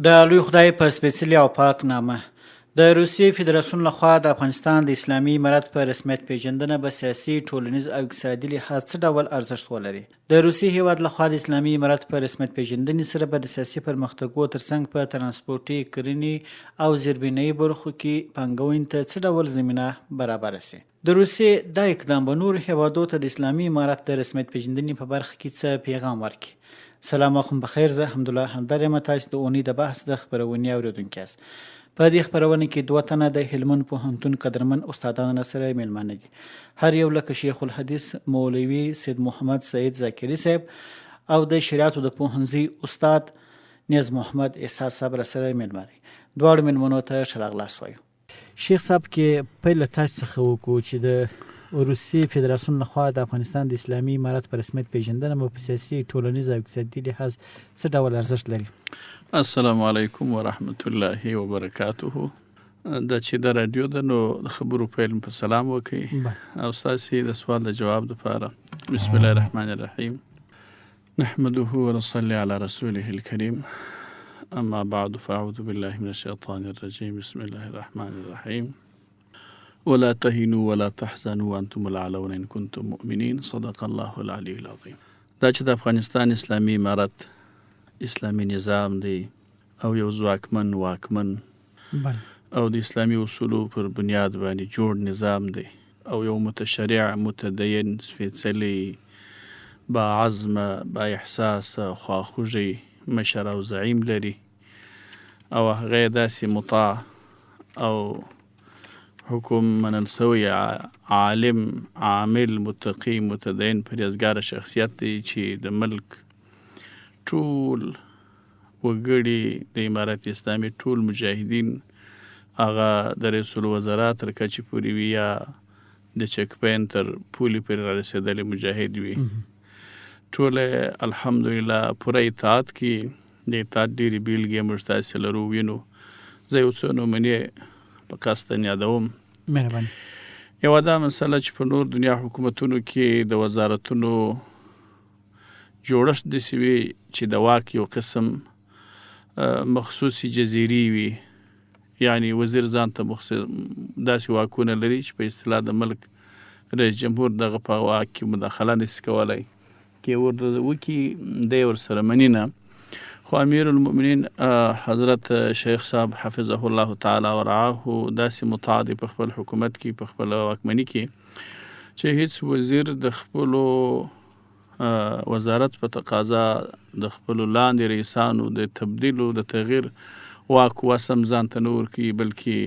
د لوی خدای په سپېڅلي او پاک نامه. د روسیې فدراسیون لخوا د افغانستان د اسلامي امارت په رسمیت پیژندنه به سیاسي، ټولنیز او اقتصادي لحاظ څه ډول ارزښت ولري؟ د روسیې هیواد لخوا د اسلامي امارت په رسمیت پیژندنې سره به د سیاسي پرمختګونو ترڅنګ په ترانسپورتي، کرنې او زیربنایي برخو کې پانګونې ته څه ډول زمینه برابره سي؟ د روسیې دا اقدام به نورو هیوادو ته د اسلامي امارت د رسمیت پیژندنې په برخه کې څه پیغام ورکړي؟ سلام وختم بخیر، زه حمدالله همدار یم. تاسو د اونۍ د بحث د خپرونې اورېدونکي یاست. په دې خپرونه کې 2 تنه د هلمند پوهنتون قدرمن استادان سره میلمانه دي. هر یو لکه شیخ الحدیث مولوي سید محمد سعید ذاکري صاحب او د شریعتو د پوهنځي استاد نیاز محمد عیسی صاحب سره میلمانه دي. دواړو میلمنو ته ښه راغلاست وایو. شیخ صاحب کې پیل تاسو څخه وکړو چې د روسیې فدراسیون لخوا د افغانستان د اسلامي امارت په رسمیت پیژندنه په سیاسي، ټولنیز او اقتصادي لحاظ څه ډول ارزښت لري؟ السلام علیکم ورحمت الله وبرکاته. دا چې د رادیو د نو د خبرو پیل په سلام وکړي او ستاسې د سوال د جواب دپاره بسم الله الرحمن الرحیم نحمده ونصلي على رسوله الكريم اما بعد فاعوذ بالله من الشيطان الرجيم بسم الله الرحمن الرحيم ولا تهنوا ولا تحزنوا وانتم الاعلون ان كنتم مؤمنين صدق الله العلي العظيم. دا چې د افغانستان اسلامي امارت اسلامي نظام دی او یو ځواکمن واکمن او د اسلامي اصولو پر بنیاد باندې جوړ نظام دی او یو متشرع متدین سپېڅلی با عزمه با احساس خواخوږی مشر او زعیم لري او هغه داسې مطاع او حکم منل سوی عالم عامل متقی متدین پرهیزګاره شخصیت دی چې د ملک ټول وګړي د امارت اسلامي ټول مجاهدین هغه د رئیس الوزرا تر کچې پورې وي یا د چک پین تر پولې پورې را رسېدلی مجاهد وي، ټول الحمدلله پوره اطاعت کې د اطاعت ډېرې بیلګې موږ تاسې لرو وینو. زه یو څو نومونې په قصدن یادوم. مهرباني. یوه دا مسله چې په نور دنیا حکومتونو کې د وزارتونو جوړښت داسې وي چې د واک یو قسم مخصوصي جزیرې وي، یعنی وزیر ځان ته داسې واکونه لري چې په اصطلاح د ملک رئیس جمهور دغه په واک کې مداخله نشي کولی، کې ورته وکړي دی ورسره مني نه. خو امیر المؤمنین حضرت شیخ صاحب حفظه الله تعالی ورعاه داسې مطاع دی په خپل حکومت کې په خپل واکمني کې چې هیڅ وزیر د خپلو وزارت په تقاضا د خپلو لاندې رئیسانو د تبدیل او د تغییر واک وسم ځان ته نه ورکوي، بلکې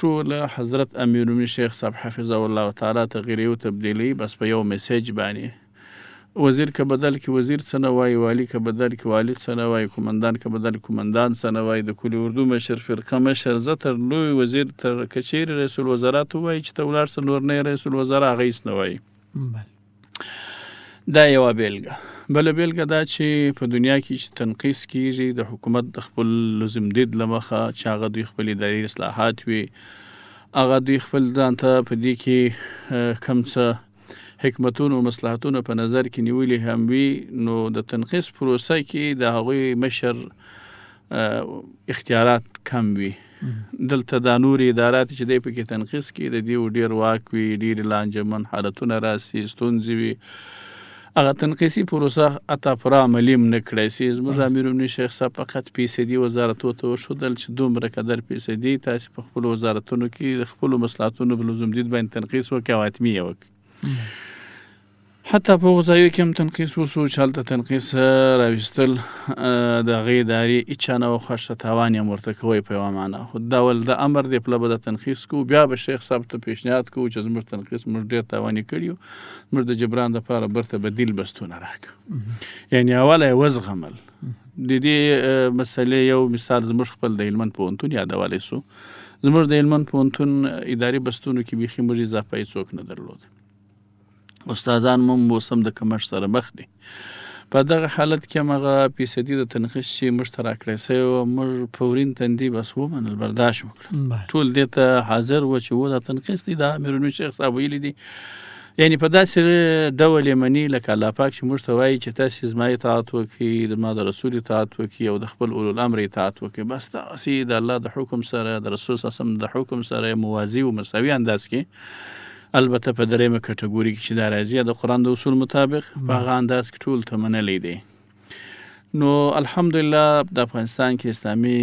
ټول حضرت امیر المؤمنین شیخ صاحب حفظه الله تعالی تغییري او تبدیلي بس په یو میسیج باندې وزیر که بدل کی وزیر څه نه وایي، والی که بدل کی والی څه نه وایي، قمندان که بدل قمندان څه نه وایي، د کل اردو مشر فرقه مشر زه تر لوی وزیر تر کچېرې رئیس الوزرا ته وایي چې ته ولاړ شه نور نه رئیس الوزرا هغه هېڅ نه وایي. دا یوه بیلګه. بله بیلګه دا چې په دنیا کې چې تنقیص کیږي د حکومت د خپل لزمدید له مخه چې هغه دوی خپل اداري اصلاحات وي، هغه دوی خپل ځان ته په دې کې کم څه حکمتونو او مصلحتونو په نظر کې نیولي هم وي، نو د تنقیص پروسه کې د هغوی مشر اختیارات کم وي. دلته دا نورې ادارات چې دی پکې تنقیص کې د دې ډېر واک وي، ډېرې لانجمن حالتونه راسي، ستونزې وي، هغه تنقیصي پروسه حتی پوره عملي هم نه کړی سي. زموږ امیر المؤمنین شیخ صاحب فقط فیصدي وزارتو ته وښودل چې دومره قدر فیصدي تاسې په خپلو وزارتونو کې د خپلو مصلحتونو په لزومدید باندې تنقیص وکړئ او حتمي یې وکړئ. حتی په هغو ځایو کې هم تنقیص وسو چې هلته تنقیص راویستل د هغې ادارې هېچا نه وه خوښه، تاوان یې هم ورته کوی په یوه معنا. خو دا ول د امر دی پله به د تنقیص کوو، بیا به شیخ صاحب ته پیشنهاد کوو چې زموږ تنقیص موږ ډېر تاوان یې کړي یو، موږ د جبران دپاره برته بدیل بستونه راکړه. یعنې اوله یې وزغمل. د دې مسلې یو مثال زموږ خپل د هلمند پوهنتون یادولی سو. زموږ د هلمند پوهنتون اداري بستونو کې بیخي موږ اضافه هېڅوک نه درلود، استادان هم اوس هم د کمښت سره مخ دي. په دغه حالت کې هم هغه فیصدي د تنقیص چې موږ ته راکړی سوی وه، موږ فورین تندي بس ومنل، برداشت وکړل. ټول دې ته حاضر وه چې و دا تنقیص دی، دا امیر المؤمنین شیخ صاحب ویلي دي یعنی په داسې ډول یې مني لکه الله پاک چې موږ ته وایي چې تاسې زما اطاعت وکړئ، زما د رسول اطاعت وکړئ او د خپل اولو الامر اطاعت وکړئ. بس داسې د الله د حکم سره د رسول صلی الله علیه وسلم د حکم سره موازي او مساوي انداز کې، البته په دریمه کټګوري کې چې دا راځي د قرآن د اصول مطابق، په هغه انداز کې ټول ته منلی دی. نو الحمدلله د افغانستان کې اسلامي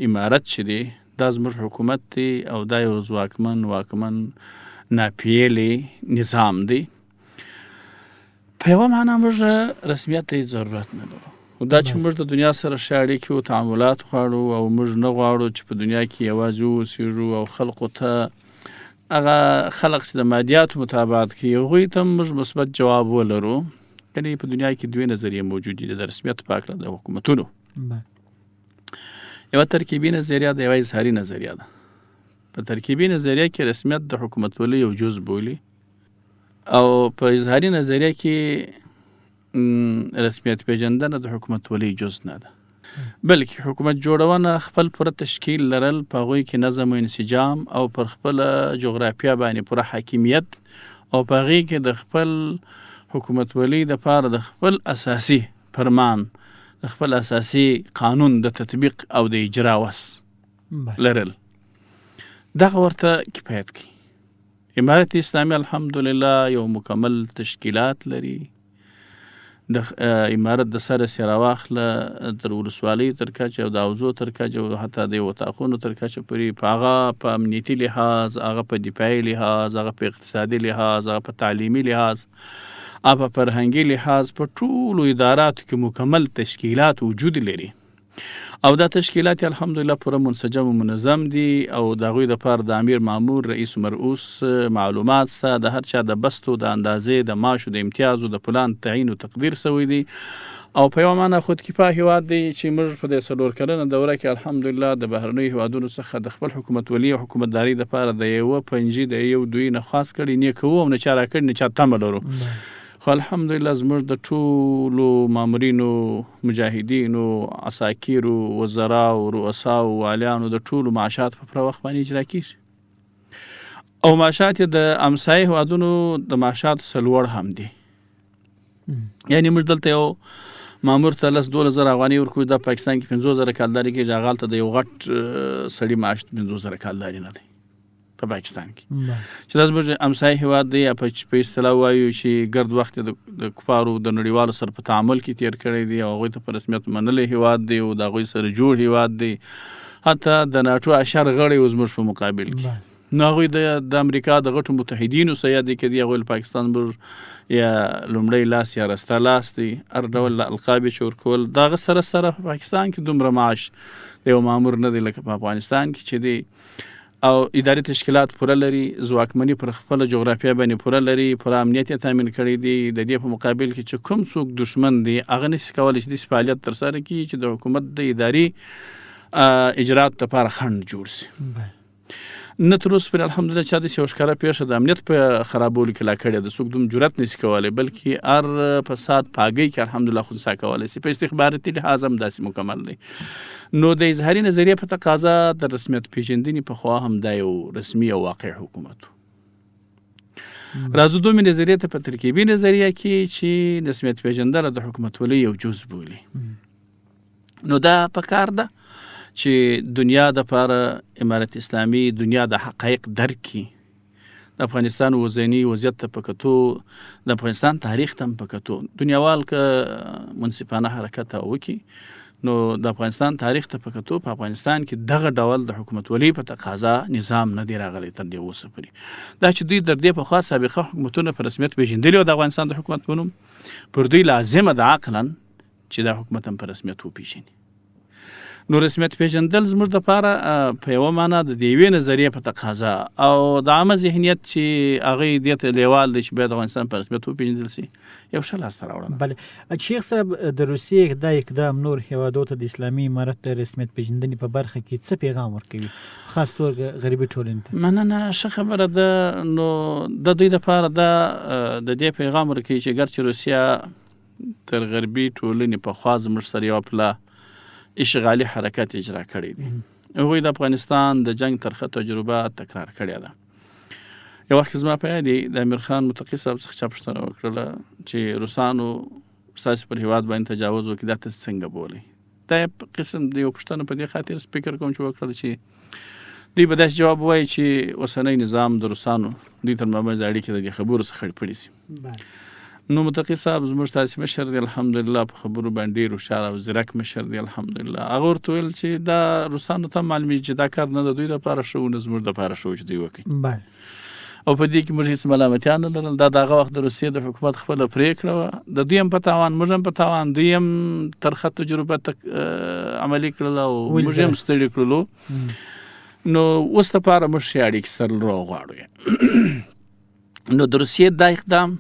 امارت چې دی دا زموږ حکومت دی او دا یو واکمن ناپیېلی نظام دی. په یوه معنا موږ رسمیت ته ضرورت نه لرو، خو دا چې موږ د دنیا سره ښه اړیکې او تعاملات غواړو او موږ نه غواړو چې په دنیا کې یوازې واوسېږو او خلقو ته هغه خلق چې د مادیاتو مطابقت کوي هغوی ته موږ مثبت جواب ولرو. یعنې په دنیا کې دوې نظریې موجود دي د رسمیت په هکله د حکومتونو. یوه ترکیبي نظریه ده، یوه اظهاري نظریه ده. په ترکیبي نظریه کې رسمیت د حکومتولۍ یو جز بولي او په اظهاري نظریه کې رسمیت پیژندنه د حکومتولۍ جز نه ده، بلکې حکومت جوړونه خپل پوره تشکیل لرل، په هغوی کې نظم و انسجام او پر خپله جغرافیه باندې پوره حاکمیت او په هغې کې د خپل حکومتولۍ دپاره د خپل اساسي فرمان، د خپل اساسي قانون د تطبیق او د اجرا وس لرل. دغه ورته کفایت کوي. امارت اسلامي الحمدلله یو مکمل تشکیلات لري. د امارت د سره سې راواخله تر ولسوالۍ تر کچه او د حوزو تر کچه او حتی د وطاقونو تر کچه پورې، په هغه په امنیتي لحاظ، هغه په دفاعي لحاظ، هغه په اقتصادي لحاظ، هغه په تعلیمي لحاظ، په فرهنګي لحاظ، په ټولو اداراتو کې مکمل تشکیلات وجود لري او دا تشکیلات الحمدلله پوره منسجم و منظم دي او د هغوی دپاره د امیر مامور رئیس مرؤوس معلومات سته، د هر چا د بستو د اندازې د معاشو د امتیازو د پلان تعیین و تقدیر سوی دی او په یوه معنا خودکفا هیواد دی چې موږ په دې 4 کلنه دوره کې الحمدلله د بهرنیو هیوادونو څخه د خپل حکومتولي او حکومتداري دپاره د یوه پنجې د یو دوی نه خاص کړي، نه کوو او نه چا راکړي، نه چا تمه لرو. خو الحمدلله زموږ د ټولو مامورینو، مجاهدینو، عساکرو، وزراو، رؤساو، والیانو د ټولو معاشات په پوره وخت باندې اجرا کیږي او معاشات یې د امسایه هیوادونو د معاشاتو څخه لوړ هم دي. یعنې موږ دلته یو مامور ته 10-12,000 افغانۍ ورکوي، دا پاکستان کې 50,000 کالداري کېږي، هغه هلته د یو غټ سړي معاش 50,000 کالداري نه دی په پاکستان کې، چې دا زموږ امسایه هیواد دی. په اصطلاح وایو چې ګرد وخت د کفارو د نړیوالو سره په تعامل کې تیر کړی دی او هغوی ته په رسمیت منلی هیواد دی او د هغوی سره جوړ هیواد دی، حتی د ناټو اشر غړی و زموږ په مقابل کې. نو هغوی د امریکا د غټو متحدینو سره یاد کې دي، هغوی له پاکستان موږ یا لومړی لاس یا رسته لاس دی، هر ډول القاب یې ورکول. د هغه سره په پاکستان کې دومره معاش د یو مامور نه دی لکه په افغانستان کې چې دی او اداري تشکیلات پوره لري، ځواکمني پر خپله جغرافیه باندې پوره لري، پوره امنیت یې تامین کړی دی. د دې په مقابل کې چې کوم څوک دشمن دی هغه نشي کولی چې داسې فعالیت ترسره کړي چې د حکومت د اداري اجراتو لپاره خنډ جوړ شي. نه تر اوسه پورې الحمدلله چا داسې یوه ښکاره پیښه د امنیت په خرابولو کې لا کړې ده، څوک دوم جرأت نشي کولی، بلکې هر فساد په هګۍ کې الحمدلله خنثی کولی شي. په استخباراتي لحاظ هم داسې مکمل دی. نو د اظهاري نظریې په تقاضا د رسمیت پیژندنې په خوا هم دا یو رسمي او واقع حکومت و. راځو دومې نظریې ته په ترکیبي نظریه کې چې رسمیت پیژندنه د حکومتولۍ یو جز بولي. نو دا پکار ده چې دنیا دپاره امارت اسلامي دنیا د حقایق درک کړي، د افغانستان اوسني وضعیت ته په کتو، د افغانستان تاریخ ته هم په کتو، دنیاوال که منصفانه حرکت وکړي نو د افغانستان تاریخ ته په کتو په افغانستان کې دغه ډول د حکومتولۍ په تقاضا نظام نه دی راغلی تر دې اوسه پورې. دا چې دوی تر دې پخوا سابقه حکومتونه په رسمیت پیژندلي او د افغانستان د حکومت په نوم، پر دوی لازمه ده عقلا چې دا حکومت هم په رسمیت وپیژني. نو رسمیت پیژندل زموږ دپاره په یوه معنا د یوې نظریې په تقاضا او د عامه ذهنیت چې هغوی دې ته لیوال دی چې باید افغانستان په رسمیت وپیژندل شي یو ښه لاسته راوړنه. بله شیخ صاحب، د روسیې دا اقدام نور هیوادو ته د اسلامي امارت د رسمیت پیژندنې په برخه کې څه پیغام ورکوي، خاص طور غریبي ټولنې ته؟ مننه، ښه خبره ده. نو د دوی دپاره دا د دې پیغام ورکوي چې ګرچې روسیه تر غربي ټولنې پخوا زموږ سره یوه پله اشغالي حرکت اجرا کړی دی، هغوی د افغانستان د جنگ ترخه تجربه تکرار کړې ده. یو وخت زما په یاد دی د امیر خان متقي صاحب څخه چا پوښتنه وکړله چې روسانو ستاسې پر هېواد باندې تجاوز وکړي دا تاسې څنګه بولئ. دا یې قسم د یو پوښتنه په دې خاطر فکر کوم چې وکړله چې دوی به داسې جواب ووایي چې اوسنی نظام د روسانو دوی تر مابینځ اړیکې د دې خبرو څخه پړې سي. نو متقي صاحب زموږ تاسې مشر دی الحمدلله په خبرو باندې ډېر هوښیار او ځیرک مشر دی الحمدلله. هغه ورته ویل چې دا روسانو ته معلومېږي چې دا کار نه د دوی دپاره ښه و نه زموږ دپاره ښه و چې دوی وکړي. او په دې کې موږ هېڅ ملامتیا نه لرل. دا د هغه وخت د روسیې د حکومت خپله پرېکړه وه. د دوی هم په تاوان موږ هم په تاوان. دوی هم ترخه تجربه عملي کړله او موږ هم ستړي کړلو. نو اوس دپاره موږ ښې اړیکې سره لرو غواړو. نو د روسیې دا اقدام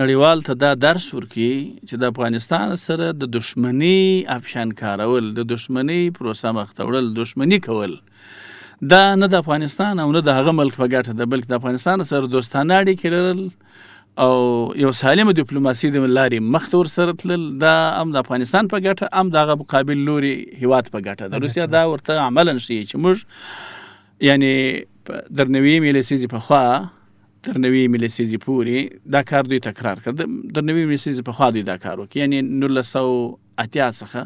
نړیوال ته دا درس ورکوي چې د افغانستان سره د دښمني افشان کارول، د دښمني پروسه مخته وړل، دښمني کول دا نه د افغانستان او نه د هغه ملک په ګټه ده، بلکې د افغانستان سره دوستانه اړیکې لرل او یو سالمه ډیپلوماسي د لارې مخته ورسره تلل دا هم د افغانستان په ګټه هم د هغه مقابل لوري هیواد په ګټه ده. روسیه دا ورته عملا ښیي چې موږ یعنې در نوي مې لسیزې پخوا تر نوي مې لسیزې پورې دا کار دوی تکرار کړ. در نوي مې لسیزې پخوا دوی دا کار وکړي، یعنې 1980 څخه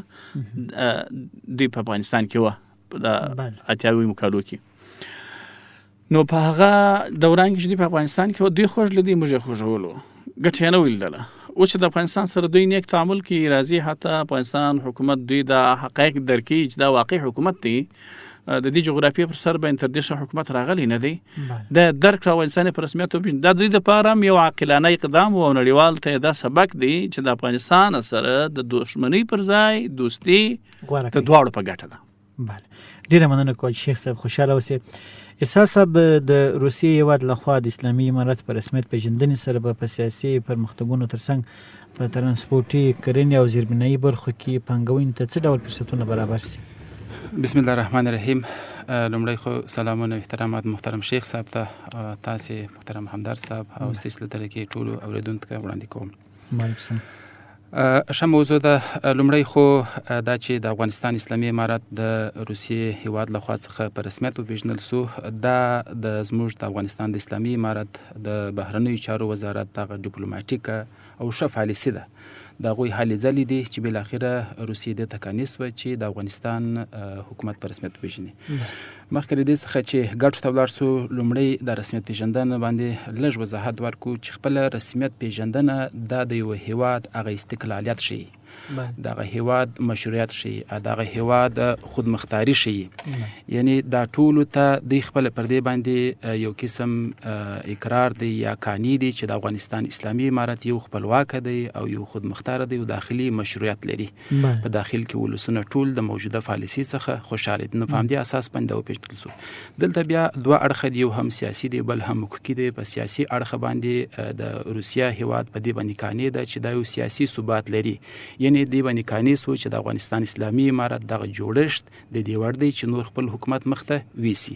دوی په افغانستان کې وه په د 80 کالو کې. نو په هغه دوران کې چې دوی په افغانستان کې وه دوی خوږ لیدي، موږ یې خوږولو، ګټه یې نه ولیدله. اوس چې د افغانستان سره دوی نیک تعامل کوي، راځي حتی افغانستان حکومت دوی دا حقایق درک کوي چې دا واقعي حکومت دی، د دې جغرافیې پر سر باندې تر دې ښه حکومت راغلی نه دی، دا درک کړه افغانستان په رسمیت وپېژني. دا دوی دپاره هم یو عاقلانه اقدام و او نړیوال ته دا سبق دی چې د افغانستان سره د دښمنۍ پر ځای دوستي د دواړو په ګټه ده. بله، ډیره مننه کوچ شیخ صاحب، خوشحاله اوسئ. احساس صاحب، د روسیې هیواد لخوا د اسلامي امارت په رسمیت پیژندنې سره به په سیاسي پرمختګونو ترڅنګ په ترانسپورټي، کرنې او زیربنایي برخو کې پانګونې ته څه ډول فرصتونه برابر سي؟ بسم الله الرحمن الرحیم. لومړی خو سلامونه او احترامات محترم شیخ صاحب ته، تاسې محترم همدرد صاحب او ستاسې له ډلې کې ټولو اورېدونکو ته وړاندې کوم. وعلیکم السلام. ښه موضوع ده. لومړی خو دا چې د افغانستان اسلامي امارت د روسیې هیواد لخوا څخه په رسمیت وپېژندل سو، دا د زموږ د افغانستان د اسلامي امارت د بهرنیو چارو وزارت دغه ډیپلوماټیکه او ښه پالیسي ده. د هغوی هلې ځلې دي چې بالاخره روسیې دې ته قانع سوه چې د افغانستان حکومت په رسمیت وپېژني. مخکې له دې څخه چې ګټو ته ولاړ سو، لومړی د رسمیت پېژندنه باندې لږ وضاحت ورکړو چې خپله رسمیت پېژندنه دا د یو هیواد هغه استقلالیت ښیي، دغه هیواد مشروعیت ښیي، دغه هیواد خودمختاري ښیي. یعنی دا ټولو ته دوی خپله پر دې باندې یو قسم اقرار دی یا قانع دي چې د افغانستان اسلامي امارت یو خپلواکه دی او یو خودمختاره دی او داخلي مشروعیت لري. په داخل کې ولسونه ټول د موجوده پالیسي څخه خوشحاله دي. نو په همدې اساس باندې وپېژندل سو. دلته بیا دوه اړخه دي، یو هم سیاسي دی بل هم حقوقي دی. په سیاسي اړخ باندې د روسیه هیواد په دې باندې قانع ده چې دا یو سیاسي ثبات لري، یعنی دې باندې قانع سو چې د افغانستان اسلامي امارت دغه جوړښت د دې وړ دی چې نور خپل حکومت مخته ویسي.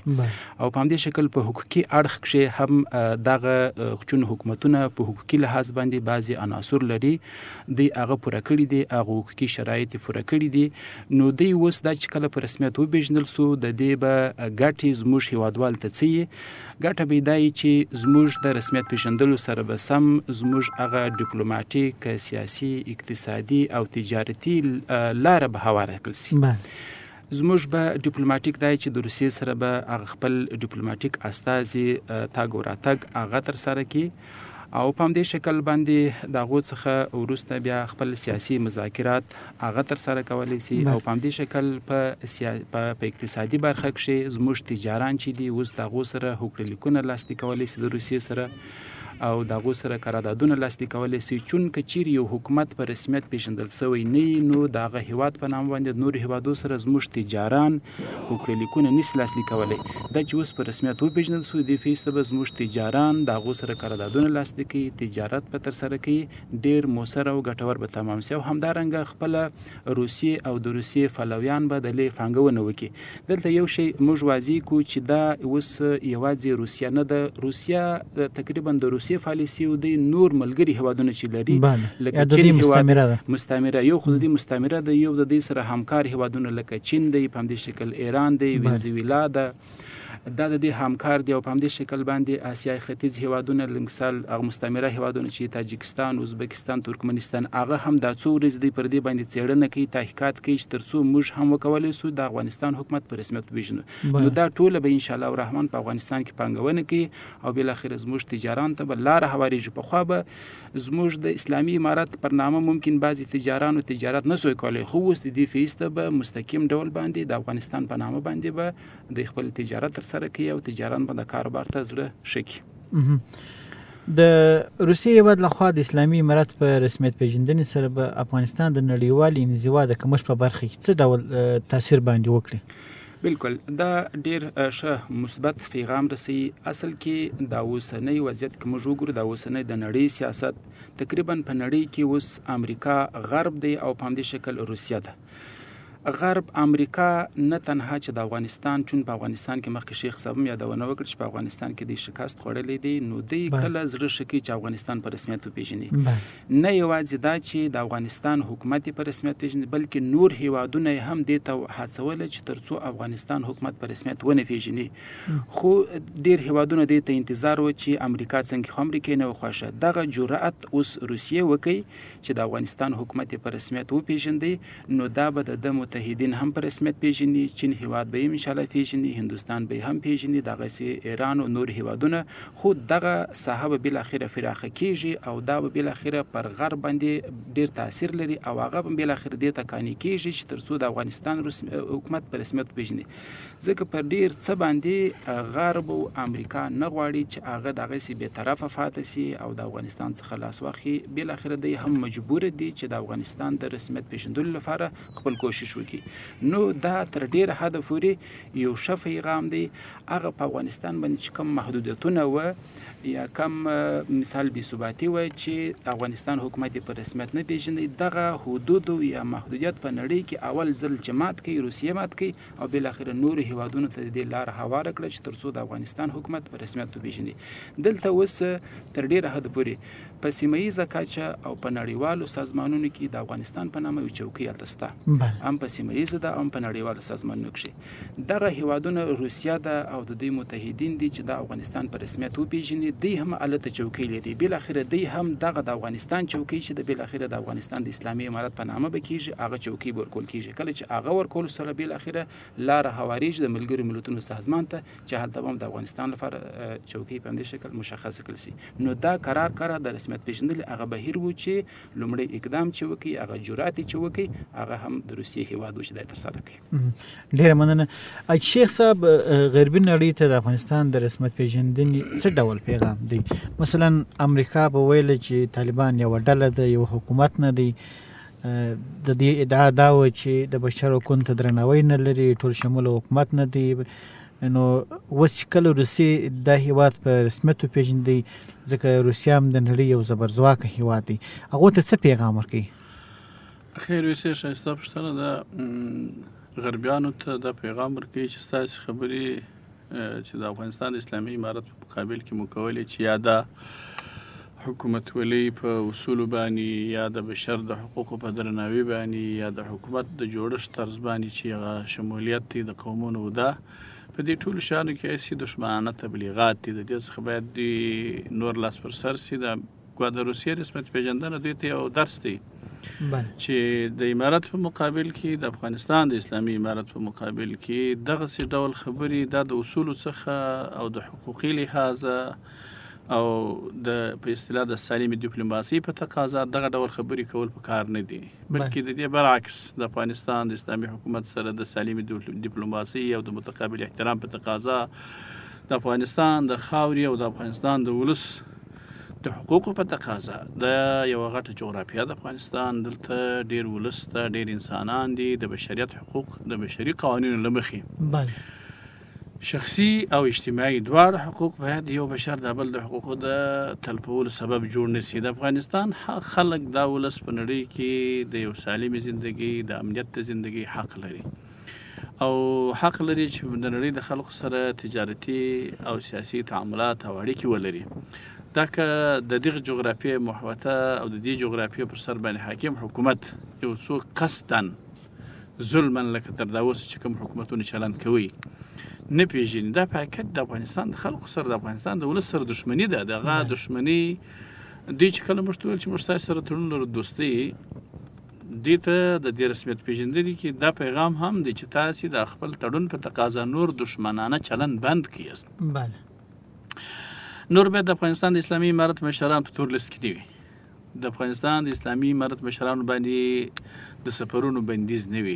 او په همدې شکل په حقوقي اړخ کې هم دغه چون حکومتونه په حقوقي لحاظ باندې بعضې عناصر لري، دوی هغه پوره کړي دي، هغه حقوقي شرایط یې پوره کړي دي. نو دوی اوس دا چې کله په رسمیت وپېژندل سو، د دې به ګټې زموږ هیوادوال ته څه یي؟ ګټه به یې دا یي چې زموږ د رسمیت پېژندلو سره به سم زموږ هغه ډیپلوماټیک، سیاسي، اقتصادي او تجارتي لاره به هواره کړل سي. زموږ به ډیپلوماټیک دی چې د روسیې سره به هغه خپل ډیپلوماټیک استازي تګ او راتګ هغه ترسره کړي او په همدې شکل باندې د هغو څخه وروسته بیا خپل سیاسي مذاکرات هغه ترسره کولی سي. او په همدې شکل په اقتصادي برخه کښې زموږ تجاران چې دي اوس د هغو سره هوکړلیکونه لاسلیک کولی سي د روسیې سره او د هغو سره قراردادونه لاسلیک کولی سي. چون که چیرې یو حکومت په رسمیت پېژندل سوی نه وي، نو د هغه هیواد په نام باندې د نورو هیوادو سره زموږ تجاران هوکړلیکونه نسي لاسلیک کولی. دا چې اوس په رسمیت وپېژندل سو، دې فیسته به زموږ تجاران د هغو سره قراردادونه لاسلیک کوي، تجارت به ترسره کوي، ډېر مؤثر او ګټور به تمام سي. او همدارنګه خپله روسیې او د روسیې پلویان به د لې پانګونه وکړي. دلته یو شی موږ واضح کړو چې دا اوس یوازې روسیه نه ده، روسیه تقریبا د روسیې روسیې پالیسي او د نور ملګري هیوادونه چې لري لکه چین هیواد مستعمره یو خو د مستعمره د یو د دې سره همکار هیوادونه لکه چین دی، په همدې شکل ایران دی، وینزویلا ده، دا د دې همکار دی او په همدې شکل باندې آسیای ختیځ هیوادونه مثال هغه مستعمره هیوادونه چې تاجکستان، ازبکستان، ترکمنستان، هغه هم دا څو ورځې دی پر دې باندې څېړنه کوي، تحقیقات کوي چې تر څو موږ هم وکولی سو د افغانستان حکومت په رسمیت وپېژنو. نو دا ټوله به انشاءالله الرحمن په افغانستان کې پانګونه کوي او بالاخره زموږ تجاران ته به لاره هواریږي. پخوا به زموږ د اسلامي امارت پر نامه ممکن بعضې تجارانو تجارت نه سوی کولی، خو اوس د دې فیسته به مستقیم ډول باندې د افغانستان په نامه باندې به د خپل تجارت ترسره کوي او تجاران به د کاروبار ته زړه ښه کړي. د روسیې هیواد لخوا د اسلامي امارت په رسمیت پیژندنې سره به افغانستان د نړیوالې انزوا د کمښت په برخه کې څه ډول تاثیر باندې وکړي؟ بالکل دا ډیر ښه مثبت پیغام رسي. اصل کې دا اوسنی وضعیت کې موږ وګورو، دا اوسنی د نړۍ سیاست تقریبا په نړۍ کې اوس امریکا غرب دی او په همدې شکل روسیه ده. غرب امریکا نه تنها چې د افغانستان، چون په افغانستان کې مخکې شیخ صاحب هم یادونه وکړه چې په افغانستان کې د شکست خوړلی دی، نو دی کله زړه ښه کوي چې افغانستان په رسمیت وپېژني. نه یوازې دا چې د افغانستان حکومت په رسمیت پېژني، بلکې نور هیوادونه هم دې ته هڅوله چې تر څو افغانستان حکومت په رسمیت ونه پېژني. خو ډېر هیوادونه دې ته انتظار و چې امریکا څنګه، خو امریکا نه وه خوښه. دغه جرأت اوس روسیې وکړي چې د افغانستان حکومت په رسمیت وپېژندي، نو دا به د متحدین هم په رسمیت پیژني، چین هیواد به یې انشاءالله پیژني، هندوستان به یې هم پیژني، دغسې ایران او نور هیوادونه. خو دغه ساحه به بالاخره پراخه کیږي او دا به بالاخره پر غرب باندې ډیر تاثیر لري او هغه به بالاخره دې ته قانع کیږي چې تر څو د افغانستان حکومت په رسمیت پیژني. ځکه پر ډیر څه باندې غرب او امریکا نه غواړي چې هغه دغسې بېطرفه پاتې سي او د افغانستان څخه لاس واخلي. بالاخره دی هم مجبور دي چې د افغانستان د رسمیت پیژندلو لپاره خپل کوشش وکړي. نو دا تر ډیره حده پورې یو ښه پیغام دی. هغه په افغانستان باندې چې کوم محدودیتونه وه یا کم مثال بې ثباتي وه چې افغانستان حکومت په رسمیت نه پیژني، دغه حدود یا محدودیت په نړۍ کې اول ځل چې مات کوي، روسیه مات کوي او بالاخره نورو هیوادونو ته د دې لاره هواره کړه چې تر څو د افغانستان حکومت په رسمیت وپېژني. دلته اوس تر ډیره حده پورې په سیمه ییزه کچه او په نړیوالو سازمانونو کې د افغانستان په نامه یو چوکۍ هلته شته، هم په سیمه ییزه ده هم په نړیوالو سازمانونو کښې. دغه هیوادونه روسیه ده او د دوی متحدین دي چې د افغانستان په رسمیت وپېژني. دوی هم هلته چوکۍ لري. بالاخره دوی هم دغه د افغانستان چوکۍ چې د بالاخره د افغانستان د اسلامي امارت په نامه به کېږي، هغه چوکۍ به ورکول کېږي. کله چې هغه ورکول سره بالاخره لاره هواریږي د ملګرو ملتونو سازمان ته چې هلته به هم د افغانستان لپاره چوکۍ په همدې شکل مشخصه کړل سي. نو دا قرار د رسمیت پیژندل هغه بهیر و چې لومړی اقدام چې وکړي، هغه جرأت چې وکړي، هغه هم د روسیې هیواد و چې دا ترسره کړي. ډېره مننه. شیخ صاحب، غربي نړۍ ته د افغانستان د رسمیت پیژندنې څه ډول پیغام دی؟ مثلا امریکا به ویل چې طالبان یوه ډله ده، یو حکومت نه دی. د دې ادعا دا وه چې د بشر حقوقو ته درناوی نه لري، ټول شموله حکومت نه دی. نو اوس چې کله روسیې دا هیواد په رسمیت وپېژندي، ځکه روسیه هم د نړۍ یو زبرځواکه هیواد دی، هغو ته څه پیغام ورکوي؟ خیر ویسې ښایسته پوښتنه ده. غربیانو ته دا پیغام ورکوي چې ستاسې خبرې چې د افغانستان د اسلامي امارت په مقابل کې مو کولې چې یا د حکومتولۍ په اصولو باندې یا د بشر د حقوقو په درناوي باندې یا د حکومت د جوړښت طرز باندې چې هغه شمولیت دی د قومونو، ده په دې ټولو شیانو کې هسې دښمنانه تبلیغات دي. د دې څخه باید دوی نور لاس پر سر سي. د روسیې رسمیت پیژندنه دوی ته یو درس دی چې د امارت په مقابل کې، د افغانستان د اسلامي امارت په مقابل کې دغسې ډول خبرې دا د اصولو څخه او د حقوقي لحاظه او په اصطلاح د سالمې ډیپلوماسۍ په تقاضا دغه ډول خبرې کول په کار نه دي، بلکې د دې برعکس د افغانستان د اسلامي حکومت سره د سالمې ډیپلوماسۍ او د متقابل احترام په تقاضا د افغانستان د خاورې او د افغانستان د ولس د حقوقو په تقاضا د یوه غټه جغرافیه د افغانستان، دلته ډېر ولس ته ډېر انسانان دي، د بشریت حقوق د بشري قوانینو له مخې شخصي او اجتماعي دواړه حقوق باید یو بشر د بل د حقوقو د تلفولو سبب جوړ نه سي. د افغانستان خلک دا ولس په نړۍ کې د یو سالمې زندګۍ، د امنیت د زندګۍ حق لري او حق لري چې د نړۍ د خلکو سره تجارتي او سیاسي تعاملات او اړیکې ولري. دا که د دغه جغرافیې محوطه او د دې جغرافیې پر سر باندې حاکم حکومت یو څوک قصداً ظلما لکه تر دا اوسه چې کوم حکومتونه چلند کوي نه پېژني، دا په حقیقت د افغانستان د خلکو سره د افغانستان د ولس سره دښمني ده. دغه دښمني دوی چې کله موږ ته ویل چې موږ ستاسې سره تړون لرو دوستۍ، دې ته د دې رسمیت پېژندنې کې دا پیغام هم دی چې تاسې د خپل تړون په تقاضا نور دښمنانه چلند بند کړئ. نور باید د افغانستان د اسلامي امارت مشران په تور لیست کې دي وي. د افغانستان د اسلامي امارت مشرانو باندې د سفرونو بندیز نه وي.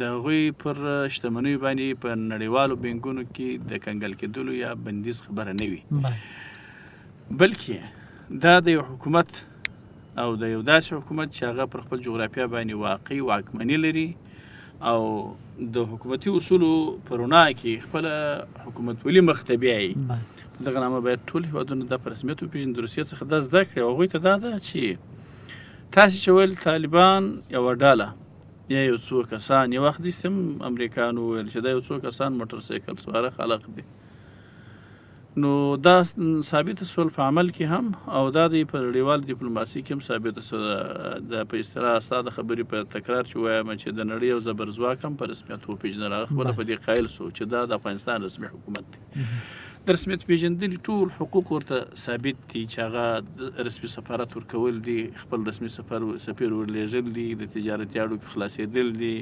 د هغوی پر شتمنیو باندې په نړیوالو بینکونو کې د کنګل کېدلو یا بندیز خبره نه وي، بلکې دا د یو حکومت او د یو داسې حکومت چې هغه پر خپل جغرافیه باندې واقعي واکمني لري او د حکومتي اصولو په رڼا کې خپله حکومتولي مخ ته بیایي. دغه نامه باید ټول هېوادونه دا په رسمیت وپېژني، د روسیې څخه دا زده کړي او هغوی ته دا ده چې تاسې چې ویل طالبان یوه ډله یا یو څو کسان، یو وخت داسې هم امریکایانو وویل چې دا یو څو کسان موټرسایکل سواره خلق دي، نو دا ثابته سول په عمل کې هم او دا د په نړیوال ډیپلوماسي کې هم ثابته سول. د په اصطلاح ستا د خبرې په تکرار چې وایم چې د نړۍ یو زبرځواک هم په رسمیت وپېژنل، هغه خپله په دې قایل سو چې دا د افغانستان رسمي حکومت دی. د رسمیت پېژندنې ټول حقوق ورته ثابت دي چې هغه رسمي سفارت ورکول دي، خپل رسمي سفیر ورلېږل دي، د تجارتي اړیکو خلاصېدل دي.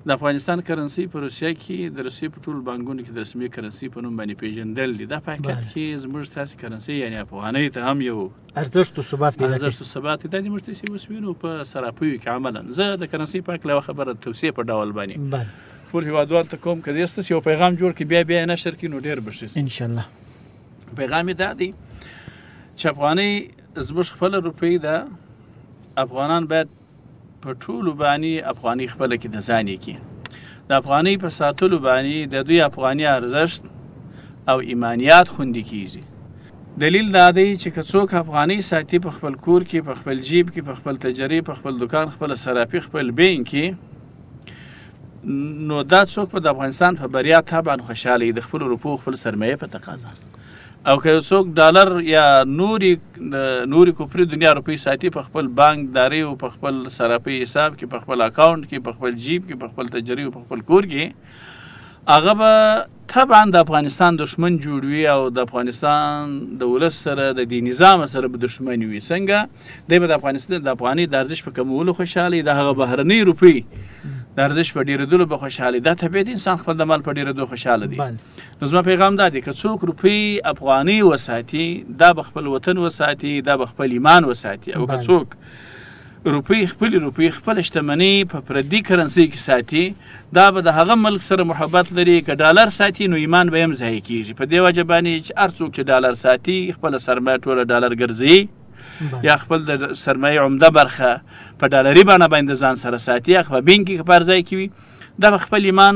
د افغانستان کرنسي په روسیه کې د روسیې په ټولو بانکونو کې د رسمي کرنسي په نوم باندې پېژندل دي. دا په حقیقت کې زموږ ستاسې کرنسي یعنې افغانۍ ته هم یو ارزښت و ثبات پیدا کوي. ارزښت و ثبات دا د موږ تاسې اوس وینو په سراپیو کې عملا. زه د کرنسي په هکله یوه خبره توصیې په ډول باندې ټول هېوادوالو ته کوم که دې ستاسې یو پیغام جوړ کړي بیا بیا یې نشر کړي نو ډېر به ښه شي انشاءالله. پیغام یې دا دی چې افغانۍ زموږ خپله روپۍ ده، افغانان باید په ټولو باندې افغانۍ خپله کې د ځان یې کړي، د افغانۍ په ساتلو باندې د دوی افغاني ارزښت او ایمانیات خوندي کیږي. دلیل دا دی چې که څوک افغانۍ ساتي په خپل کور کې، په خپل جیب کې، په خپل تجري، په خپل دکان، خپل صرافي، خپل بینک کې، نو دا څوک په د افغانستان په بریا طبعا خوشحاله وي د خپلو روپو خپل سرمایې په تقاضا. او که څوک ډالر یا نورې کفري دنیا روپۍ ساتي په خپل بانک داري او په خپل صرافي حساب کې، په خپل اکاونټ کې، په خپل جیب کې، په خپل تجري او په خپل کور کې، هغه به طبعا د افغانستان دښمن جوړوي او د افغانستان د ولس سره د دې نظام سره به دښمن وي. څنګه دی به د افغانستان د افغانۍ د ارزښت په کمولو خوشحاله وي، د هغه بهرنۍ روپۍ د ارزښت په ډېرېدلو به خوشحاله وي. دا طبیعت انسان خپل د مال په ډېرېدو خوشحاله دی. نو زما پیغام دا دی که څوک روپۍ افغانۍ وساتي دا به خپل وطن وساتي، دا به خپل ایمان وساتي. او که څوک خپلې روپۍ خپله شتمنۍ په پردي کرنسۍ کې ساتي دا به د هغه ملک سره محبت لري. که ډالر ساتي نو ایمان به یې هم ضایع کېږي. په دې وجه باندې چې هر څوک چې ډالر ساتي خپله سرمایه ټوله ډالر ګرځوي یا خپل د سرمایې عمده برخه په ډالري بڼه باندې ځان سره ساتي یا په بینک کې پر ځای کوي، دا به خپل ایمان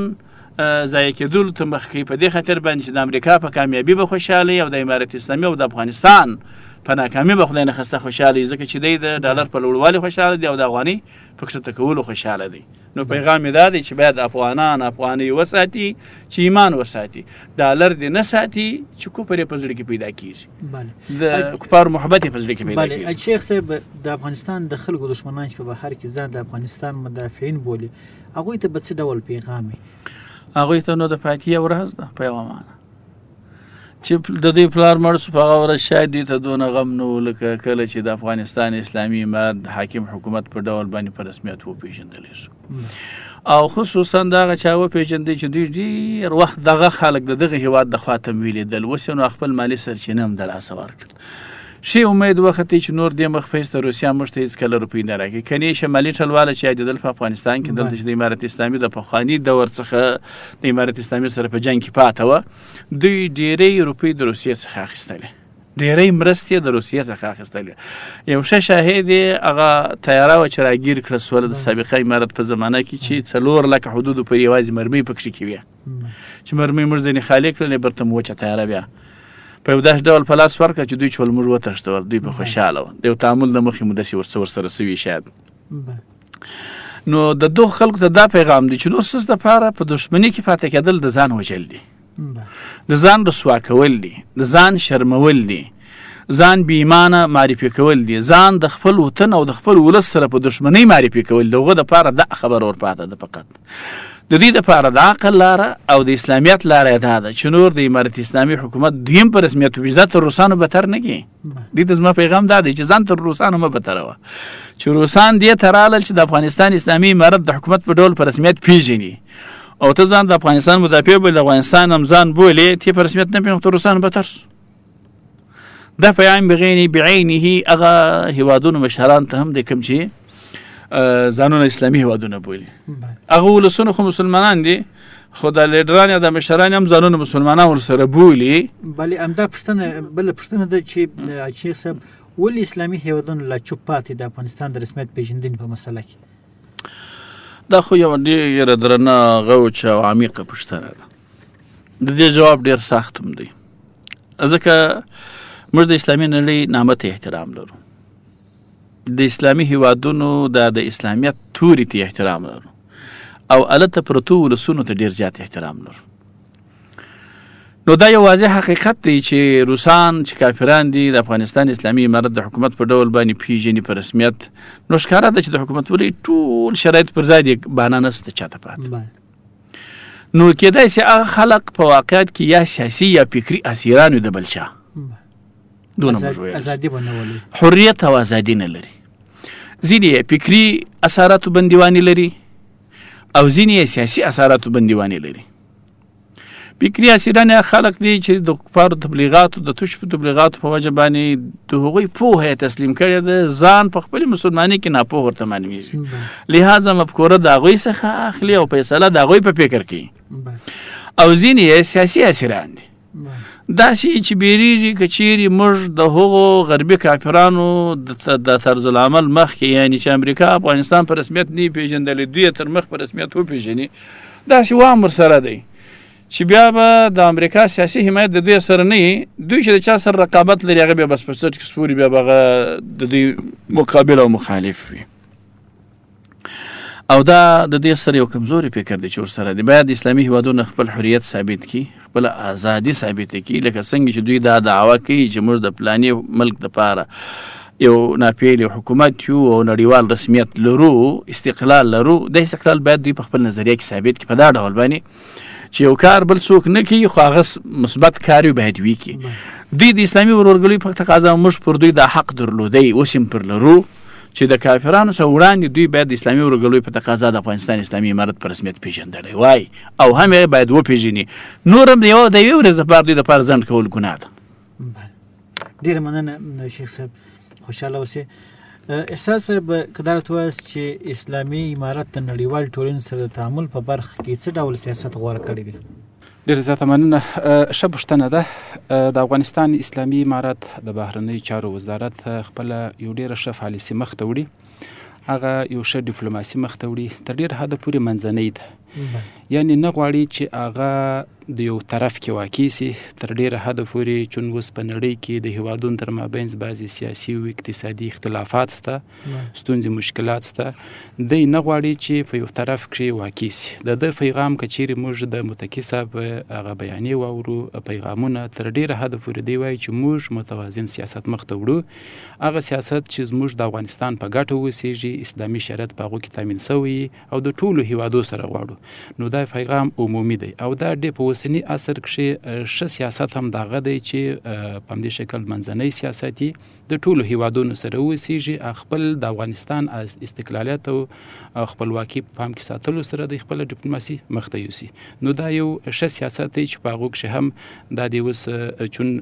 ضایع کېدلو ته مخ کوي. په دې خاطر باندې چې د امریکا په کامیابي به خوشحاله او د امارت اسلامي او د افغانستان په ناکامي به خدای نخسته خوشحاله ځکه چې دی د ډالر په لوړوالي خوشحاله دی او د افغانۍ په کښته کولو خوشحاله دی. نو پیغام یې دا دی چې باید افغانان افغانۍ وساتي چې ایمان وساتي، ډالر دې نه ساتي چې کفر یې په زړه کې پیدا کېږي، د کفارو محبت یې په زړه کې پیدا کېږي. شیخ صاحب د افغانستان د خلکو دښمنان چې په بهر کې ځان د افغانستان مدافعین بولي هغوی ته به څه ډول پیغام وي؟ هغوی ته نو د فاتحې ورځ ده په یوه معنه چې د دوی پلار مړ شو په هغه ورځ شاید دې ته دونه غم نه و لکه کله چې د افغانستان اسلامي امارت د حاکم حکومت په ډول باندې په رسمیت وپېژندلی شو. او خصوصا د هغه چا وپېژندی چې دوی ډېر وخت دغه خلک د دغه هېواد د خوا تمویلېدل، اوس یې نو خپل مالي سرچینه هم د لاسه ورکړل. شي امید وختې چې نور دې مخ فیس د روسیه موږ ته هېڅکله روپۍ نه راکړي. کنې شمالي ټلواله چې یادېدل په افغانستان کې دلته چې د امارت اسلامي د پخواني دور څخه د امارت اسلامي سره په جنګ کې پاته وه، دوی ډېرې روپۍ د روسیې څخه اخیستلې، ډېرې مرستې د روسیې څخه اخیستلې. یو ښه شاهد یې هغه تیاره وه چې راګیر کړه سوله د سابقه امارت په زمانه کې چې 4 لکه حدودو پورې یوازې مرمۍ پکښې کې وې چې مرمۍ موږ ځینې خالي کړلې برته مو وچه تیاره بیا په یو داسې ډول په لاس ورکړه چې دوی چې ول موږ وتښتول، دوی په خوشحاله وه، د یو تعامل د مخې مو داسې ورسره سوي شاید. نو د دغو خلکو ته دا پیغام دی چې نور څه دپاره په دښمني کې پاتې کېدل د ځان وژل دي، د ځان رسوا کول دي، د ځان شرمول دي، ځان بې ایمانه معرفي کول دي، ځان د خپل وطن او د خپل ولس سره په دښمنۍ معرفي کول د هغه دپاره دا خبره ورپاته ده. فقط د دې دپاره د عقل لاره او د اسلامیت لاره دا ده چې نور د امارت اسلامي حکومت دویم په رسمیت وپېژنه، تر روسانو بتر نه کړي. دې ته زما پیغام دا دی چې ځان تر روسانو مه بتروه، چې روسان دې ته رالل چې د افغانستان اسلامي امارت د حکومت په ډول په رسمیت پېژني او ته ځان د افغانستان مدافع بولې، د افغانستان هم ځان بولې، ته په رسمیت نه پېژنې، تر روسانو بتر سو. دا پیغام بعینه هغه هیوادونو مشران ته هم دی کوم چې ځانونه اسلامي هیوادونه بولي. هغه ولسونه خو مسلمانان دي، خو د لیډران یا د مشران هم ځانونه مسلمانان ورسره بولي. بلې همدا بله پوښتنه ده چې شیخ صاحب ولې اسلامي هیوادونه لا چوپ پاتې د افغانستان د رسمیت پېژندنې په مسله کې؟ دا خو یوه ډېره درنه غوچه او عمیقه پوښتنه ده. د دې جواب ډېر سخت هم دی، ځکه موږ د اسلامي نړۍ نامه ته احترام لرو، د اسلامي هیوادونو د اسلامیت توري ته احترام لرو او هلته پرتو ولسونو ته ډېر زیات احترام لرو. نو دا یو واضح حقیقت دی چې روسان چې کافران دي د افغانستان اسلامي امارت د حکومت په ډول باندې پیژني په رسمیت، نو ښکاره ده چې د حکومت ولې ټول شرایط پر ځای دي، بهانه نشته چاته پاتې. نو کېدای شي هغه خلق په واقعیت کې یا سیاسي یا فکري اسیران وي د بل چا، دونه موږ ویل حریت او ازادي نه لري. ځینې فکري اساراتو بندیواني لري او ځینې سیاسي اساراتو بندیواني لري. فکري اسیران خلق دي چې د کفارو تبلیغاتو د توش په تبلیغاتو په وجه باندې د هغوی پوهه تسلیم کړې ده، ځان په خپل مسلمانۍ کې ناپوه ورته معلومیږي، لهذا مفکوره د هغوی څخه اخلي او فیصله د هغوی په فکر کوي. او ځینې سیاسي اسیران دي، دا شي چې بیریږي که چیرې موږ د هغو غربي کافرانو د طرز العمل مخکې، یعنی چې امریکا افغانستان په رسمیت نه پیژندلی، دوی تر مخ په رسمیت وپېژني، داسې وام ورسره دی چې بیا به د امریکا سیاسي حمایت د دوی سره نه وي، دوی چې د چا سره رقابت لري هغه بیا بس په سټ کې سپوري، بیا به هغه د دوی مقابل او مخالف وي. او دا د دې سره یو کمزوري فکر دی چې ورسره دی. باید اسلامي هیوادونه خپل حریت ثابت کړي، خپل ازادي ثابت کړي، لکه څنګه چې دوی دا دعوه کوي چې موږ د فلاني ملک دپاره یو ناپیل حکومت یو او نړیوال رسمیت لرو، استقلال لرو. د استقلال باید دوی په خپل نظریه کې ثابت کړي په دا ډول باندې چې یو کار بل څوک نه کوي خو هغه مثبت کار باید وکړي. دوی د اسلامي ورورګلوۍ په تقاضا موږ پر دوی دا حق درلودی، اوس هم پر لرو چې د کافرانو څخه وړاندې دوی باید د اسلامي ورورګلوۍ په تقاضا د افغانستان اسلامي امارت په رسمیت پېژندلی وای او هم یې باید وپېژني. نور هم د یوې ورځې دپاره دوی دپاره ځنډ کول ګناه ده. ډېره مننه شیخ صاحب، خوشحاله اوسئ. احساس صاحب که دا راته ووایاست چې اسلامي امارت د نړیوال ټولنې سره د تعامل په برخه کې څه ډول سیاست غوره کړی دی؟ ډېره زیاته مننه. ښه پوښتنه ده. د افغانستان اسلامي امارت د بهرنیو چارو وزارت خپله یو ډېره ښه پالیسي مخ ته وړي، هغه یو ښه ډیپلوماسي مخ ته وړي، تر ډېر حده پورې منځنۍ ده، یعنې نه غواړي چې هغه د یو طرف کې واقع سي، تر ډېره حده پورې چون اوس په نړۍ کې د هیوادونو تر مابینځ بعضې سیاسي او اقتصادي اختلافات شته، ستونزې مشکلات شته، دی نه غواړي چې په یو طرف کې واقع سي. د ده پیغام که چیرې موږ د متکي صاحب هغه بیانیې واورو، پیغامونه، تر ډېره حده پورې دی وایي چې موږ متوازن سیاست مخ ته وړو، هغه سیاست چې زموږ د افغانستان په ګټه اوسېږي، اسلامي شریعت په هغو کې تامین سوی او د ټولو هیوادو سره غواړو. نو دا پیغام عمومي دی او دا ډېر په اوسني عصر کې ښه سیاست هم دغه دی چې په همدې شکل منځنی سیاست د ټولو هیوادونو سره اوسېږي، خپل د افغانستان استقلالیت او خپلواکي په پام کې ساتلو سره د خپله ډیپلوماسي مخ ته یوسي. نو دا یو ښه سیاست دی چې په هغو کښې هم دا د اوس چون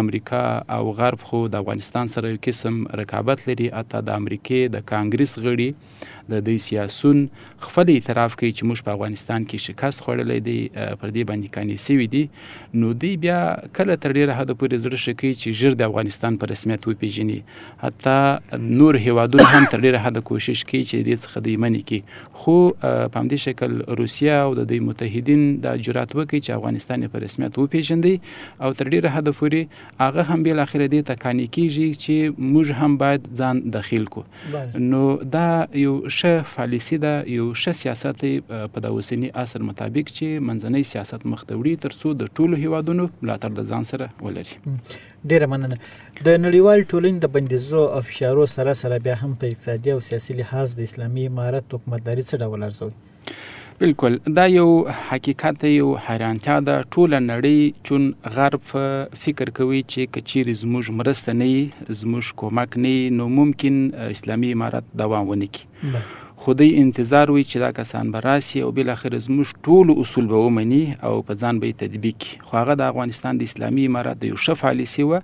امریکا او غرب خو د افغانستان سره یو قسم رقابت لري، حتی د امریکې د کانګریس غړي د دوی سیاسون خپل اعتراف کوي چې موږ په افغانستان کې شکست خوړلی دی، پر دې باندې قانع سوي دي. نو دوی بیا کله تر ډېره حده پورې زړه ښه کوي چې ژر د افغانستان په رسمیت وپېژني، حتی نور هیوادونه هم تر ډېره حده کوشش کوي چې دې څخه دوی منې کړي، خو په همدې شکل روسیه او د دوی متحدین دا جرات وکړي چې افغانستان یې په رسمیت وپېژندي او تر ډېره حده پورې هغه هم بالاخره دې ته قانع کېږي چې موږ هم باید ځان دخیل کړو. نو دا یو ښه پالیسي ده، یو ښه سیاست په د اوسني عصر مطابق چې منځنی سیاست مخ ته وړي تر څو د ټولو هیوادونو ملاتړ د ځان سره ولري. ډیره مننه. د نړیوال ټولنې د بندیزو او فشارو سره بیا هم په اقتصادي او سیاسي لحاظ د اسلامي امارت حکومتداري څه ډول ارزوي؟ بالکل دا یو حقیقت یو حیرانتیا ده. ټوله نړۍ چون غرب فکر کوي چې که چیرې زموږ مرسته نه وي، زموږ کومک نه وي، نو ممکن اسلامي امارت دوام ونه کړي. خو دوی انتظار وي چې دا کسان به راسي او بالاخره زموږ ټولو اصول به ومني او په ځان به یې تطبیق کړي. خو هغه د افغانستان د اسلامي امارت د یو ښه پالیسي وه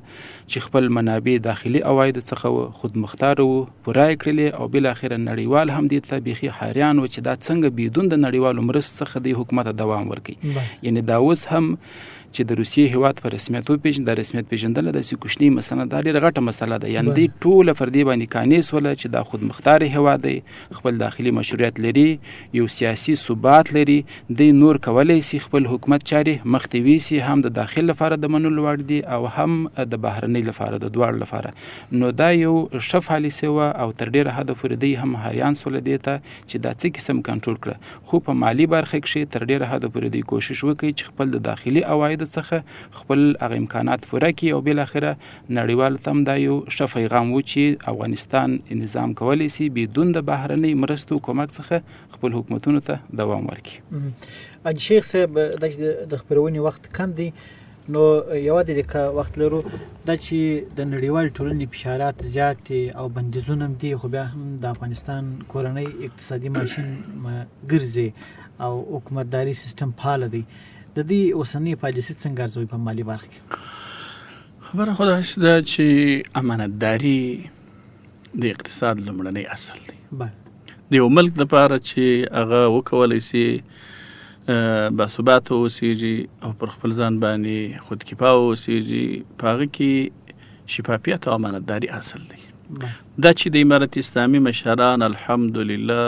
چې خپل منابع داخلي عوایدو څخه وه، خودمختاره وو، پوره یې کړلې او بالاخره نړیوال هم دې ته بیخي حیران وو چې دا څنګه بدون د نړیوالو مرستو څخه د حکومت دوام ورکوي. یعنې دا اوس هم چې د روسیې هیواد په رسمیت وپېژني، د رسمیت پېژندنه داسې کوچنۍ مسله دا ډېره غټه مسله ده. یعنې دوی ټوله پر دې باندې قانع سوله چې دا خودمختار هیواد دی، خپل داخلي مشروعیت لري، یو سیاسي ثبات لري، دوی نور کولی سي خپل حکومت چارې مخ ته ویسي، هم د داخل لپاره د منلو وړ دي او هم د بهرنۍ لپاره، د دواړو لپاره. نو دا یو ښه پالیسي وه او تر ډېره حده پورې دوی هم حریان سوله دې ته چې دا څه قسم کنټرول کړه. خو په مالي برخه کښې تر ډېره حده پورې دوی کوشش وکړي چې خپل د داخلي عوایدو څخه خپل هغه امکانات پوره کړي او بالاخره نړیوالو ته هم دا یو ښه پیغام و چې افغانستان نظام کولی سي بدون د بهرنۍ مرستو کومک څخه خپل حکومتونو ته دوام ورکړي. حاجي شیخ صاحب، د خپرونې وخت کم دی، نو یوازې د وخت لرو دا چې د نړیوال ټولنې فشارات زیات دي او بندیزونه هم دي، خو بیا هم د افغانستان کورنۍ اقتصادي ماشین ګرځي او حکومتداري سیستم فعال دی. د دې اوسنۍ پالیسي څنګه ارزوي په مالي برخه کې؟ خبره خو داسې ده چې امانتداري د اقتصاد لومړنی اصل دی. د یو ملک دپاره چې هغه وکولی سي باثباته اوسیږي او پر خپل ځان باندې خودکفا اوسیږي، په هغه کې شفافیت او امانتداري اصل دی. دا چې د امارت اسلامي مشران الحمدلله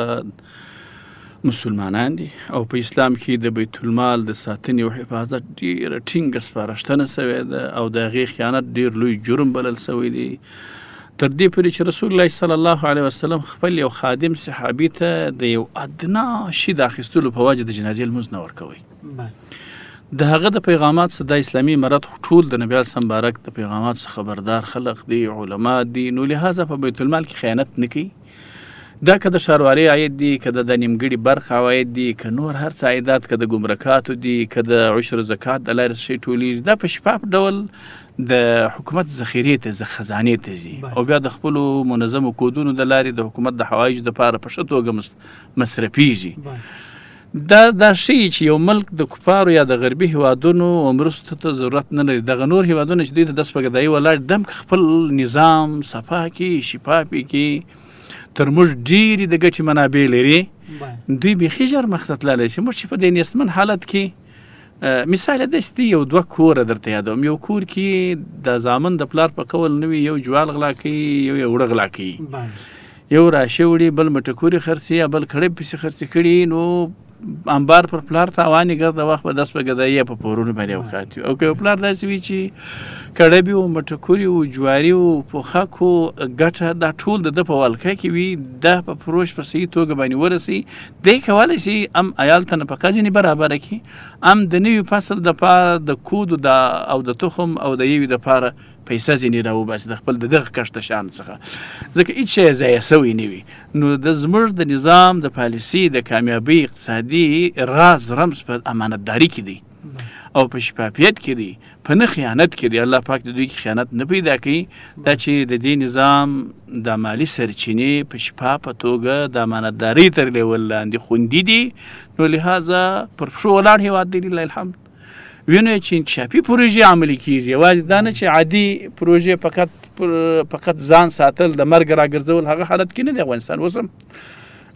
مسلمانان دي او په اسلام کې د بیت المال د ساتنې او حفاظت ډېره ټینګه سپارښتنه سوې ده او د هغې خیانت ډېر لوی جرم بلل سوی دی، تر دې پورې چې رسول الله صلی الله علیه وسلم خپل یو خادم صحابي ته د یو ادنا شي د اخیستلو په وجه د جنازې لمونځ نه ورکوي. د هغه د پیغامات څخه د اسلامي امارت ټول د نبي اعظم مبارک د پیغامات څخه خبردار خلق دي، علما دي، نو لهذا په بیت المال کې خیانت نه کوي. دا که د ښاروالۍ عاید دي، که د نیمګړي برخه عواید دي، که نور هر څه عایدات، که د ګمرکاتو دي، که د عشر زکات د لارې شی ټولیږي، دا په شفاف ډول د حکومت ذخیرې ته خزانې ته ځي او بیا د خپلو منظمو کودونو د لارې د حکومت د حوایجو دپاره په ښه توګه مصرفیږي. دا ښیي چې یو ملک د کفارو یا د غربي هیوادونو مرستو ته ضرورت نه لري. دغه نور هیوادونه چې دوی ته دست په ګدایي ولاړ دم که خپل نظام صفا کړي، شفاف کړي، تر موږ ډېرې د ګټې منابع لري، دوی بیخي ژر مخ ته تللی شي. موږ چې په دې نیستمن حالت کې مثال یې داسې دی، یو دوه کوره درته یادوم. یو کور کې د زامن د پلار په قول نه وي، یو جوال غلا کوي، یو وړه غلا کوي، یو راشي وړي، بل مټکورې خرڅي یا بل کړۍ پسې خرڅې کړي، نو انبار پر پلار تاوان یې ګرده وخت په دست په ګدایي په پورونو باندې اوقات وي. او که یو پلار داسې وي چې کړبي و، مټکوري و، جواري و، پوښاک و، ګټه دا ټول د ده په ولکه کې وي، دا په فروش په صحیح توګه باندې ورسي، دی کولی شي ام عیال ته نفقه ځینې برابره کړي، ام د نوي فصل دپاره د کودو او د تخم او د یوې دپاره پیسه ځینې راوباسي د خپل د دغه کښت شیانو څخه، ځکه هېڅ شی ضایع سوی نه وي. نو د زموږ د نظام د پالیسي د کامیابۍ اقتصادي راز رمز په امانتداري کې دی او په شفافیت کې دی، په نه خیانت کې دی. الله پاک د دوی کې خیانت نه پیدا کوي. دا چې د دې نظام د مالي سرچینې په شفافه توګه د امانتدارۍ تر لیول لاندې خوندي دي، نو لهذا پر پښو ولاړ هېواد دی لله الحمد. وینو چې انکشافي پروژې عملي کېږي، یوازې دا نه چې عادي پروژې فقط ځان ساتل د مرګ راګرځول، هغه حالت کې نه دی افغانستان. اوس هم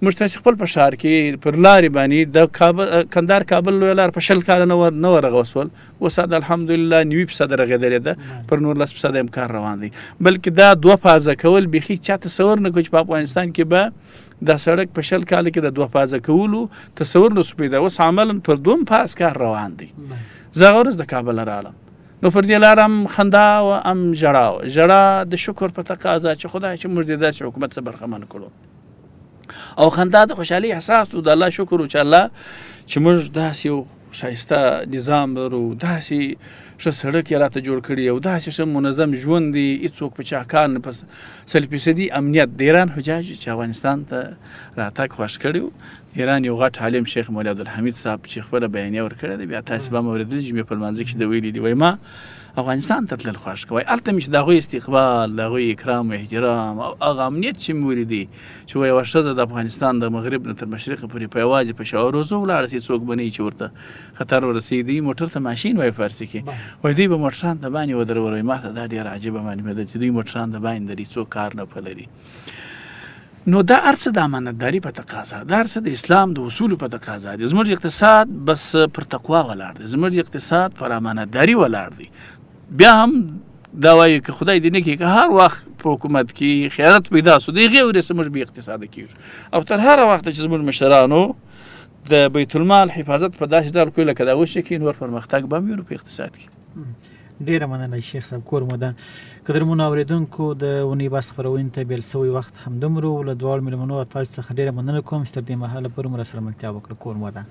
موږ تاسې خپل په ښار کې پر لارې باندې د کندهار کابل لویه لار په 20 کاله نه ورغوسول، اوس الحمدلله 90% رغېدلې ده، پر 19% امکان روان دی. بلکې دا 2 فازه کول بیخي چا تصور نه کوي چې په افغانستان کې به دا سړک په 20 کاله کې د 2 فازه کولو تصور نه سو پیدا. اوس عملا پر 2 فاز کار روان دی. زه هغه ورځ د کابل رالم، نو پر دې لاره هم خندا و هم ژړا و. ژړا د شکر په تقاضا چې خدای چې موږ د داسې حکومت څخه برخمن کړو، او خندا د خوشحالۍ احساس و، د الله شکر و چې الله چې موږ داسې یو ښایسته نظام لرو، داسې ښه سړک یې راته جوړ کړي او داسې ښه منظم ژوند دی، هېڅوک په چا کار نه، په 100% امنیت. د ایران حجاجو چې افغانستان ته راتګ خوښ کړی و، ایران یو غټ عالم شیخ مولوي عبدالحمید صاحب چې خپله بیانیه ورکړې ده، بیا تاسې به هم اورېدلي جمعې په لمانځه کې ده ویلي دي، وایي ما افغانستان ته تلل خوښ کوي، هلته مې چې د هغوی استقبال، د هغوی اکرام و احترام او هغه امنیت چې مې ولیدي چې وایي یوه ښځه د افغانستان د مغرب نه تر مشرقه پورې په یوازې په شاور روزو ولاړه شي، څوک به نه وي چې ورته خطر ورسېږي. موټر ته ماشین وایي فارسي کې، وایي دوی به موټران د باندې ودرول. وایي ما ته دا ډېره عجیبه معلومېده چې دوی موټران د باندې لري، څوک کار نه پلري. نو دا هر څه د امانتداري په تقاضا، دا هر څه د اسلام د اصولو په تقاضا دی. زموږ اقتصاد بس پر تقوا ولاړ دی، زموږ اقتصاد پر امانتداري ولاړ دی. بیا هم دا وایي که خدای دې نه کړي که هر وخت په حکومت کې خیانت پیدا شو، د هغې وجې موږ بې اقتصاده کېږو، او تر هره وخته چې زموږ مشرانو د بیت المال حفاظت په داسې ډول کوي لکه دا وشي کې، نور پرمختګ به هم وینو په اقتصاد کې. ډیره مننه شیخ صاحب. کور مودان قدرمنو اوریدونکو، د اونۍ بس خپرونې ته بیل سوی وخت همدومره و. له دواړو مېلمنو او تاسو څخه ډیره مننه کوم چې تر دې مهاله پورې مو راسره ملتیا وکړه. کور مودان.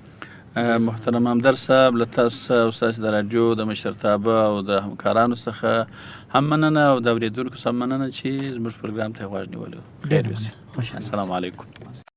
محترم همدرد صاحب، له تاسو څخه او ستاسو د راډیو د مشرتابه او د همکارانو څخه هم مننه او د اورېدونکو څخه مننه چې زموږ پروګرام ته یې غوږ نیولی و. ډېر مننه. خوشحاله. السلام علیکم.